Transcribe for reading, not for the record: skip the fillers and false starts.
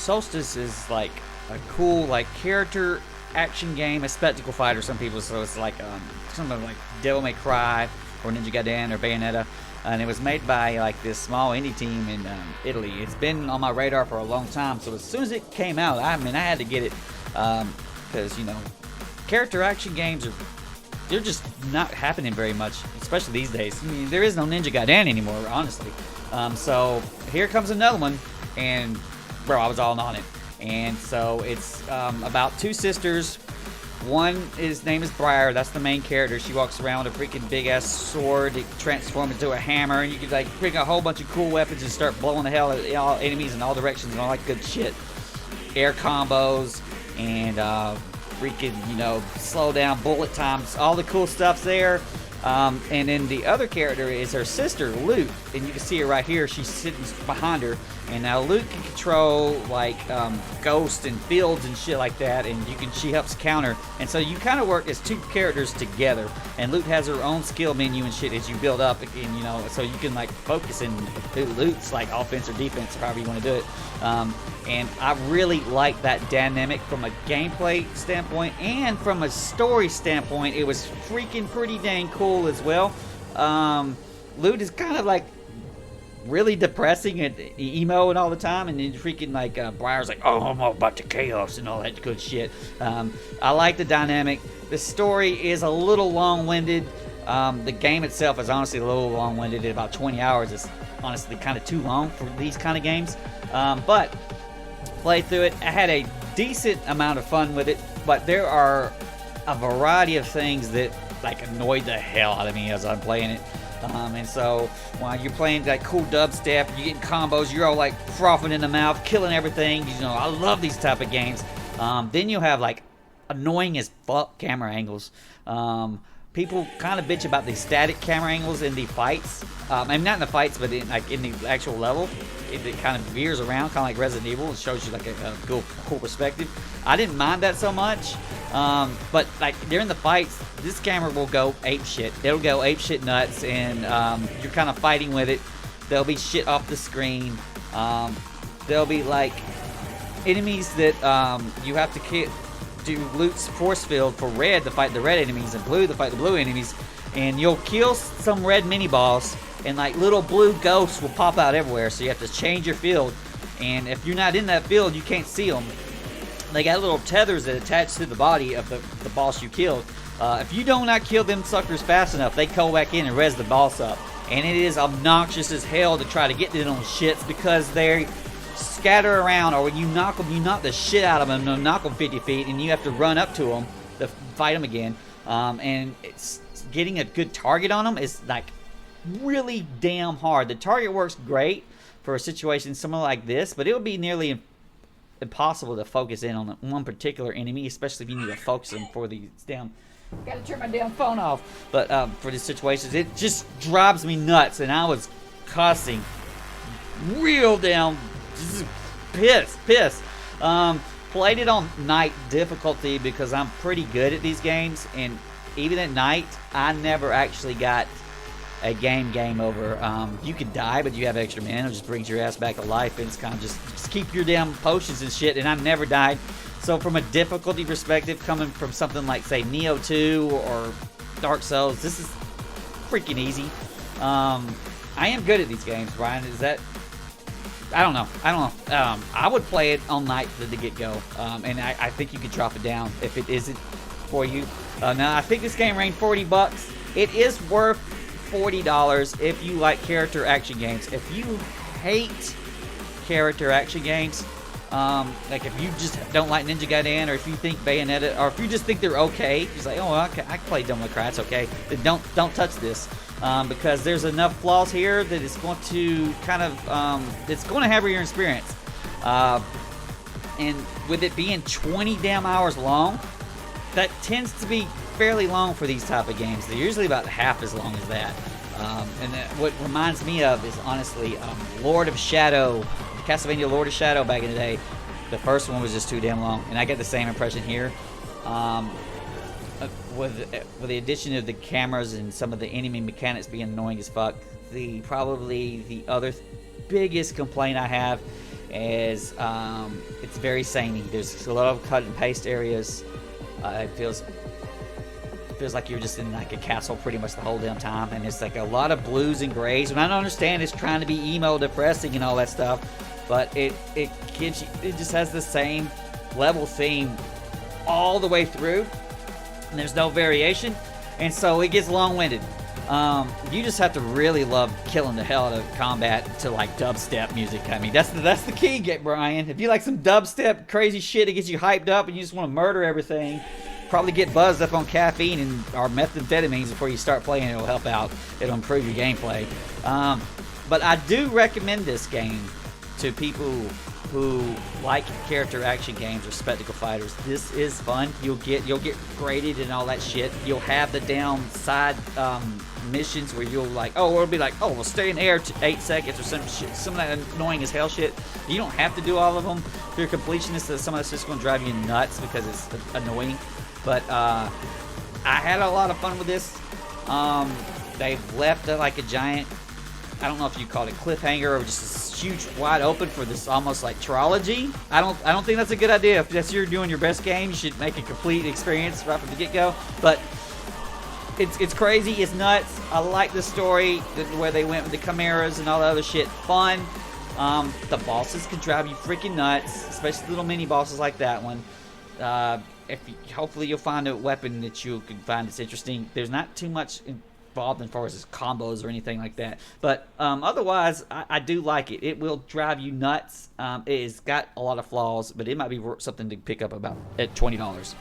Soulstice is like a cool like character action game, a spectacle fighter. Some people, so it's like something like Devil May Cry or Ninja Gaiden or Bayonetta. And it was made by like this small indie team in Italy. It's been on my radar for a long time. So as soon as it came out, I mean, I had to get it because you know, character action games they're just not happening very much, especially these days. I mean, there is no Ninja Gaiden anymore, honestly. So here comes another one, and bro, I was all on it. And so it's about two sisters. His name is Briar. That's the main character. She walks around with a freaking big ass sword. It transforms into a hammer, and you can like bring a whole bunch of cool weapons and start blowing the hell out of all enemies in all directions and all that good shit. Air combos and freaking, you know, slow down bullet times. All the cool stuff's there. And then the other character is her sister, Lute, and you can see her right here. She's sitting behind her, and now Lute can control like ghosts and fields and shit like that, and she helps counter. And so you kind of work as two characters together. And Lute has her own skill menu and shit as you build up, and you know, so you can like focus in Lute's like offense or defense, or however you want to do it. And I really like that dynamic from a gameplay standpoint and from a story standpoint. It was freaking pretty dang cool as well. Lute is kind of like really depressing and emo and all the time, and then freaking like Briar's like, oh, I'm all about the chaos and all that good shit. I like the dynamic. The story is a little long-winded. The game itself is honestly a little long-winded. At about 20 hours is honestly kind of too long for these kind of games. But played through it. I had a decent amount of fun with it, but there are a variety of things that like annoyed the hell out of me as I'm playing it. And so while you're playing that cool dubstep, you're getting combos, you're all like frothing in the mouth, killing everything. You know, I love these type of games. Then you have like annoying as fuck camera angles. People kind of bitch about the static camera angles in the fights. I mean, not in the fights, but in the actual level. It kind of veers around, kind of like Resident Evil. It shows you like a cool perspective. I didn't mind that so much. But like during the fights, this camera will go ape shit. It'll go ape shit nuts, and you're kind of fighting with it. There'll be shit off the screen. There'll be like enemies that you have to do Lute's force field for red to fight the red enemies and blue to fight the blue enemies, and you'll kill some red mini boss, and like little blue ghosts will pop out everywhere, so you have to change your field, and if you're not in that field, you can't see them. They got little tethers that attach to the body of the boss you killed. If you do not kill them suckers fast enough, they go back in and res the boss up, and it is obnoxious as hell to try to get to them shits because they scatter around, or when you knock them, you knock the shit out of them, and knock them 50 feet, and you have to run up to them to fight them again. And it's getting a good target on them is like really damn hard. The target works great for a situation similar like this, but it would be nearly impossible to focus in on one particular enemy, especially if you need to focus them for these damn. Gotta turn my damn phone off. But for these situations, it just drives me nuts, and I was cussing real damn pissed. Played it on night difficulty because I'm pretty good at these games, and even at night, I never actually got a game over. You could die, but you have extra mana. It just brings your ass back to life, and it's kind of just keep your damn potions and shit, and I never died. So from a difficulty perspective, coming from something like, say, Neo 2 or Dark Souls, this is freaking easy. I am good at these games, Brian. Is that... I don't know. I would play it all night to the get-go, and I think you could drop it down if it isn't for you. Now, I think this game ranked $40. It is worth $40 if you like character action games. If you hate character action games, like if you just don't like Ninja Gaiden, or if you think Bayonetta, or if you just think they're okay, just like, oh, okay, I can play Devil May Cry, it's okay, then don't touch this. Because there's enough flaws here that it's going to kind of, it's going to hamper your experience. And with it being 20 damn hours long, that tends to be fairly long for these type of games. They're usually about half as long as that. And what reminds me of is honestly Lord of Shadow, Castlevania Lord of Shadow back in the day. The first one was just too damn long, and I get the same impression here. With the addition of the cameras and some of the enemy mechanics being annoying as fuck, probably the other biggest complaint I have is it's very samey. There's a lot of cut and paste areas. It feels like you're just in like a castle pretty much the whole damn time, and it's like a lot of blues and grays. And I don't understand it's trying to be emo, depressing, and all that stuff, but it gives you, it just has the same level theme all the way through, and there's no variation, and so it gets long-winded. You just have to really love killing the hell out of combat to like dubstep music. I mean, that's the key, Brian. If you like some dubstep crazy shit, it gets you hyped up and you just want to murder everything. Probably get buzzed up on caffeine and or methamphetamines before you start playing. It'll help out. It'll improve your gameplay. But I do recommend this game to people who like character action games or spectacle fighters. This is fun. You'll get graded and all that shit. You'll have the downside missions where you'll like, oh, it'll be like, oh, we'll stay in air 8 seconds or some shit, some of that annoying as hell shit. You don't have to do all of them. If you're a completionist, some of that's just going to drive you nuts because it's annoying. But I had a lot of fun with this. They've left like a giant, I don't know if you call it cliffhanger or just a huge wide open for this almost like trilogy. I don't think that's a good idea. If that's you're doing your best game, you should make a complete experience right from the get-go. But it's crazy, it's nuts. I like the story, where they went with the chimeras and all the other shit. Fun. The bosses can drive you freaking nuts, especially little mini bosses like that one. Hopefully you'll find a weapon that you can find that's interesting. There's not too much involved as far as combos or anything like that, but otherwise I do like it. It will drive you nuts. It has got a lot of flaws, but it might be something to pick up about at $20.